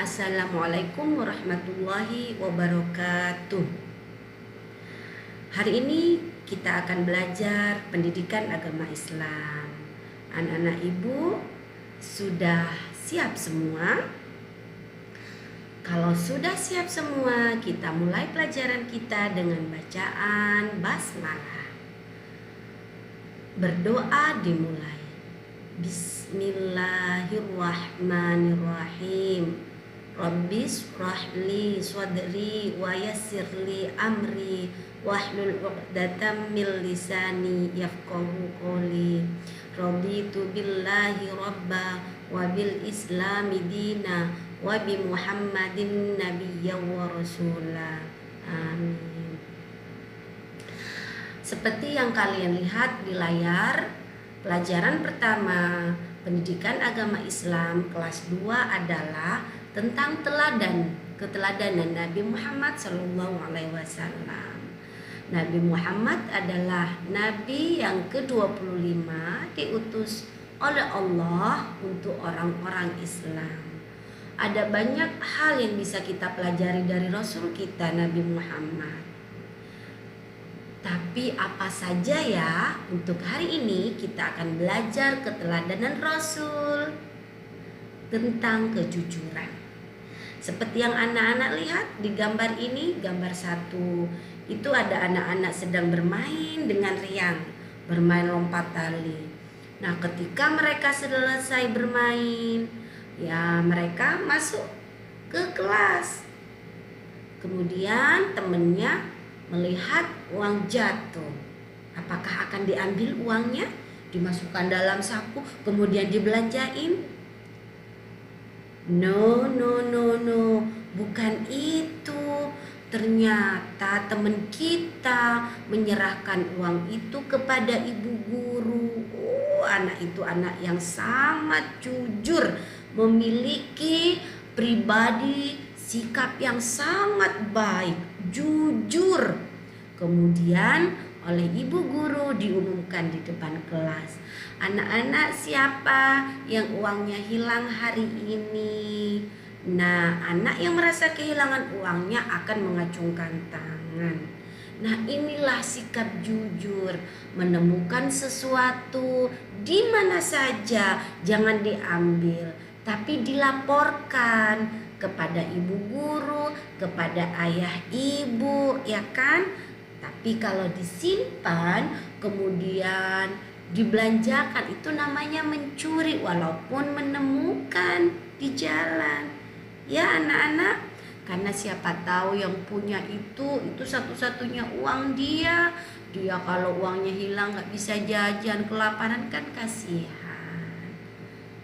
Assalamualaikum warahmatullahi wabarakatuh. Hari ini kita akan belajar pendidikan agama Islam. Anak-anak ibu sudah siap semua? Kalau sudah siap semua, kita mulai pelajaran kita dengan bacaan basmalah. Berdoa dimulai. Bismillahirrahmanirrahim. Rabbis rahli sadri wa yassirli amri wahlul 'uqdatam min lisani yafqahu qawli. Raditu billahi rabba wa bil islami dina wa bi Muhammadin nabiyya wa rasula. Amin. Seperti yang kalian lihat di layar, pelajaran pertama pendidikan agama Islam kelas 2 adalah tentang keteladanan Nabi Muhammad SAW. Nabi Muhammad adalah Nabi yang ke-25 diutus oleh Allah untuk orang-orang Islam. Ada banyak hal yang bisa kita pelajari dari Rasul kita Nabi Muhammad. Tapi apa saja ya? Untuk hari ini kita akan belajar keteladanan Rasul tentang kejujuran. Seperti yang anak-anak lihat di gambar ini, gambar 1, itu ada anak-anak sedang bermain dengan riang, bermain lompat tali. Nah, ketika mereka selesai bermain, ya mereka masuk ke kelas. Kemudian temennya melihat uang jatuh. Apakah akan diambil uangnya, dimasukkan dalam saku, kemudian dibelanjain? No, bukan itu. Ternyata teman kita menyerahkan uang itu kepada ibu guru. Anak itu anak yang sangat jujur, memiliki pribadi sikap yang sangat baik, jujur. Kemudian oleh ibu guru diumumkan di depan kelas. Anak-anak, siapa yang uangnya hilang hari ini? Nah, anak yang merasa kehilangan uangnya akan mengacungkan tangan. Nah, inilah sikap jujur, menemukan sesuatu di mana saja, jangan diambil, tapi dilaporkan kepada ibu guru, kepada ayah ibu, ya kan? Tapi kalau disimpan kemudian dibelanjakan, itu namanya mencuri walaupun menemukan di jalan. Ya anak-anak, karena siapa tahu yang punya itu satu-satunya uang dia. Dia kalau uangnya hilang gak bisa jajan, kelaparan, kan kasihan.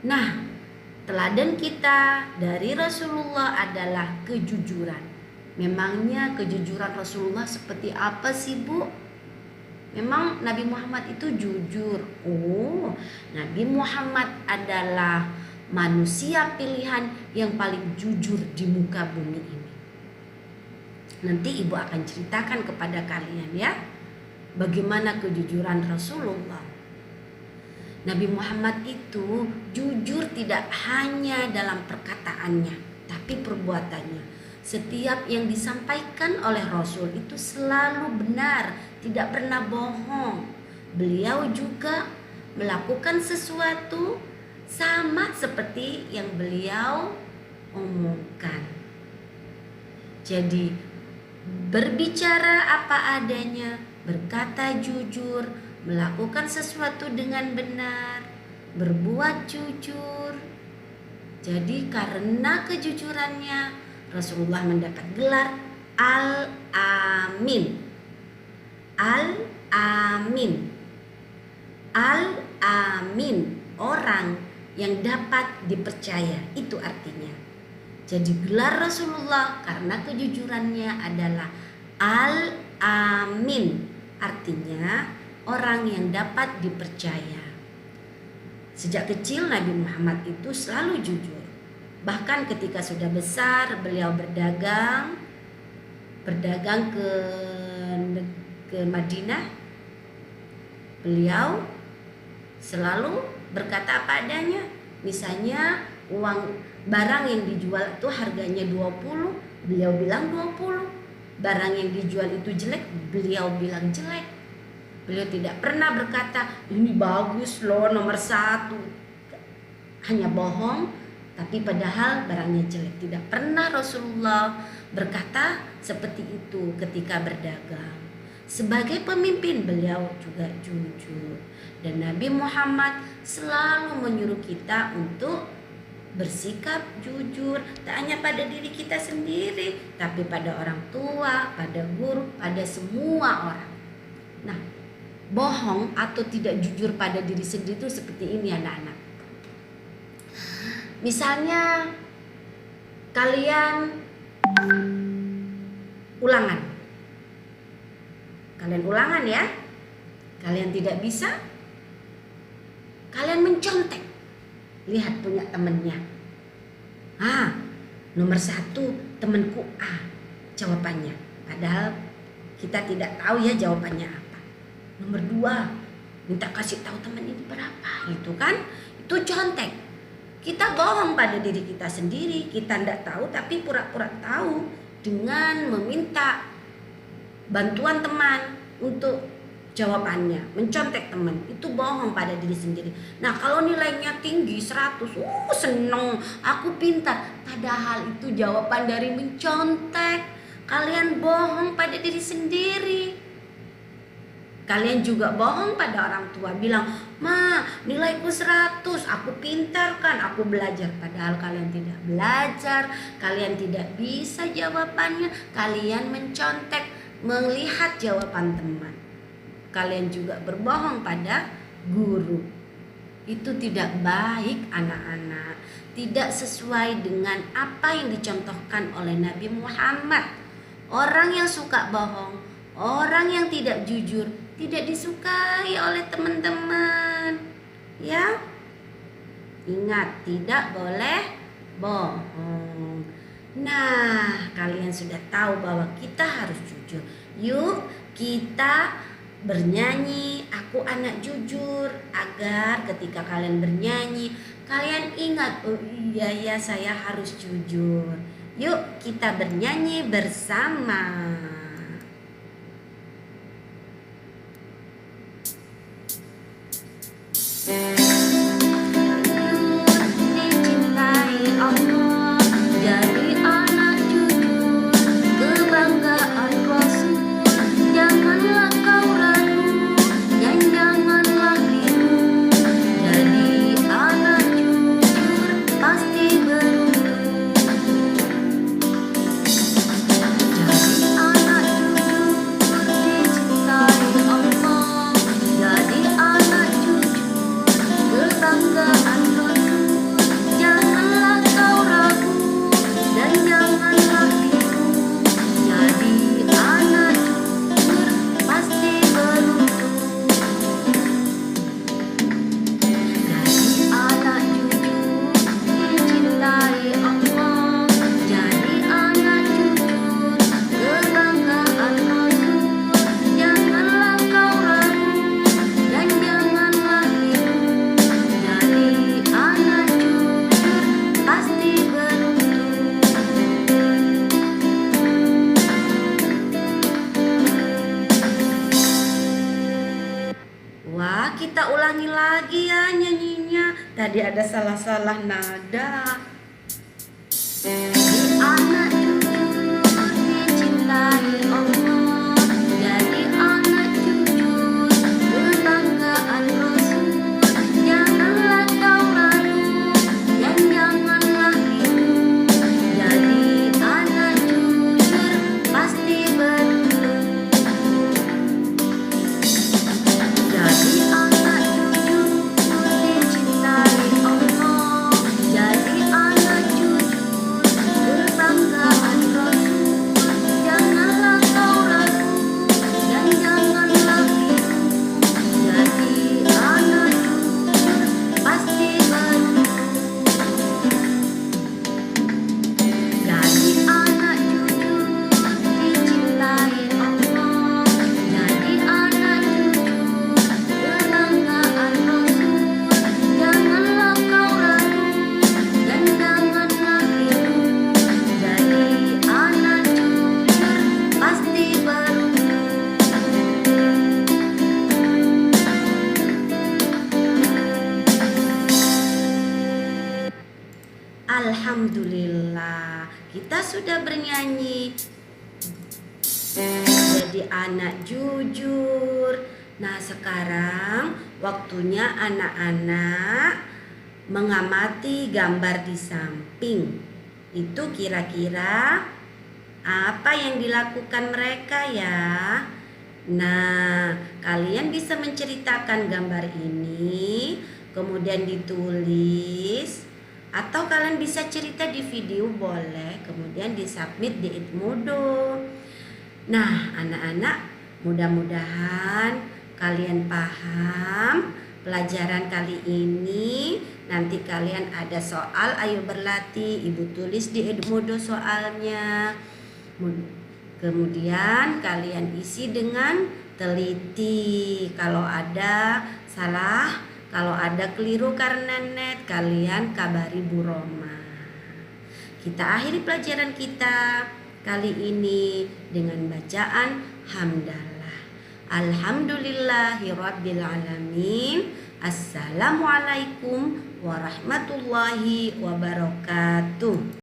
Nah, teladan kita dari Rasulullah adalah kejujuran. Memangnya kejujuran Rasulullah seperti apa sih, Bu? Memang Nabi Muhammad itu jujur. Nabi Muhammad adalah manusia pilihan yang paling jujur di muka bumi ini. Nanti Ibu akan ceritakan kepada kalian ya, bagaimana kejujuran Rasulullah. Nabi Muhammad itu jujur tidak hanya dalam perkataannya, tapi perbuatannya. Setiap yang disampaikan oleh Rasul itu selalu benar, tidak pernah bohong. Beliau juga melakukan sesuatu sama seperti yang beliau omongkan. Jadi berbicara apa adanya, berkata jujur, melakukan sesuatu dengan benar, berbuat jujur. Jadi karena kejujurannya, Rasulullah mendapat gelar Al-Amin. Al-Amin. Al-Amin, orang yang dapat dipercaya, itu artinya. Jadi gelar Rasulullah karena kejujurannya adalah Al-Amin, artinya orang yang dapat dipercaya. Sejak kecil Nabi Muhammad itu selalu jujur. Bahkan ketika sudah besar, beliau berdagang ke Madinah. Beliau selalu berkata apa adanya. Misalnya uang barang yang dijual itu harganya 20, beliau bilang 20. Barang yang dijual itu jelek, beliau bilang jelek. Beliau tidak pernah berkata, ini bagus loh, nomor 1. Hanya bohong, tapi padahal barangnya jelek. Tidak pernah Rasulullah berkata seperti itu ketika berdagang. Sebagai pemimpin beliau juga jujur. Dan Nabi Muhammad selalu menyuruh kita untuk bersikap jujur, tak hanya pada diri kita sendiri, tapi pada orang tua, pada guru, pada semua orang. Nah, bohong atau tidak jujur pada diri sendiri itu seperti ini anak-anak. Misalnya kalian ulangan. Kalian ulangan ya. Kalian tidak bisa, kalian mencontek. Lihat punya temennya. Nomor 1 temanku A jawabannya. Padahal kita tidak tahu ya jawabannya apa. Nomor 2 minta kasih tahu teman ini berapa gitu kan. Itu contek. Kita bohong pada diri kita sendiri. Kita tidak tahu tapi pura-pura tahu dengan meminta bantuan teman untuk jawabannya, mencontek teman, itu bohong pada diri sendiri. Nah, kalau nilainya tinggi 100, seneng, aku pintar. Padahal itu jawaban dari mencontek. Kalian bohong pada diri sendiri. Kalian juga bohong pada orang tua, bilang, "Ma, nilaiku 100, aku pintar kan, aku belajar." Padahal kalian tidak belajar, kalian tidak bisa jawabannya. Kalian mencontek, melihat jawaban teman. Kalian juga berbohong pada guru. Itu tidak baik anak-anak. Tidak sesuai dengan apa yang dicontohkan oleh Nabi Muhammad. Orang yang suka bohong, orang yang tidak jujur, tidak disukai oleh teman-teman. Ya, ingat, tidak boleh bohong. Nah, kalian sudah tahu bahwa kita harus jujur. Yuk, kita bernyanyi Aku Anak Jujur, agar ketika kalian bernyanyi kalian ingat, oh iya ya, saya harus jujur. Yuk kita bernyanyi bersama. Dicintai Allah, jadi anak jujur, kebanggaan Rasul. Janganlah kau ragu dan janganlah liru, jadi anak jujur pasti beruntung. Jadi anak jujur dicintai Allah, jadi anak jujur kebanggaan Rasul. Janganlah kau ragu dan janganlah liru, jadi anak jujur pasti beruntung. Jadi anak jujur dicintai Allah, jadi anak jujur kebanggaan Rasul. Janganlah kau ragu dan janganlah liru, jadi anak jujur pasti beruntung. Wah, kita ulangi lagi ya nyanyinya. Tadi ada salah-salah nada. Jadi anak jujur dicintai Allah, jadi anak jujur kebanggaan Rasul. Janganlah kau ragu dan janganlah liru, jadi anak jujur pasti beruntung. Jadi anak jujur dicintai Allah, jadi anak jujur Alhamdulillah, kita sudah bernyanyi jadi anak jujur. Nah, sekarang waktunya anak-anak mengamati gambar di samping. Itu kira-kira apa yang dilakukan mereka ya? Nah, kalian bisa menceritakan gambar ini, kemudian ditulis, atau kalian bisa cerita di video boleh, kemudian disubmit di Edmodo. Nah, anak-anak, mudah-mudahan kalian paham pelajaran kali ini. Nanti kalian ada soal, ayo berlatih, ibu tulis di Edmodo soalnya. Kemudian kalian isi dengan teliti. Kalau ada salah, kalau ada keliru karena net, kalian kabari Bu Roma. Kita akhiri pelajaran kita kali ini dengan bacaan hamdalah. Alhamdulillahirabbil alamin. Assalamualaikum warahmatullahi wabarakatuh.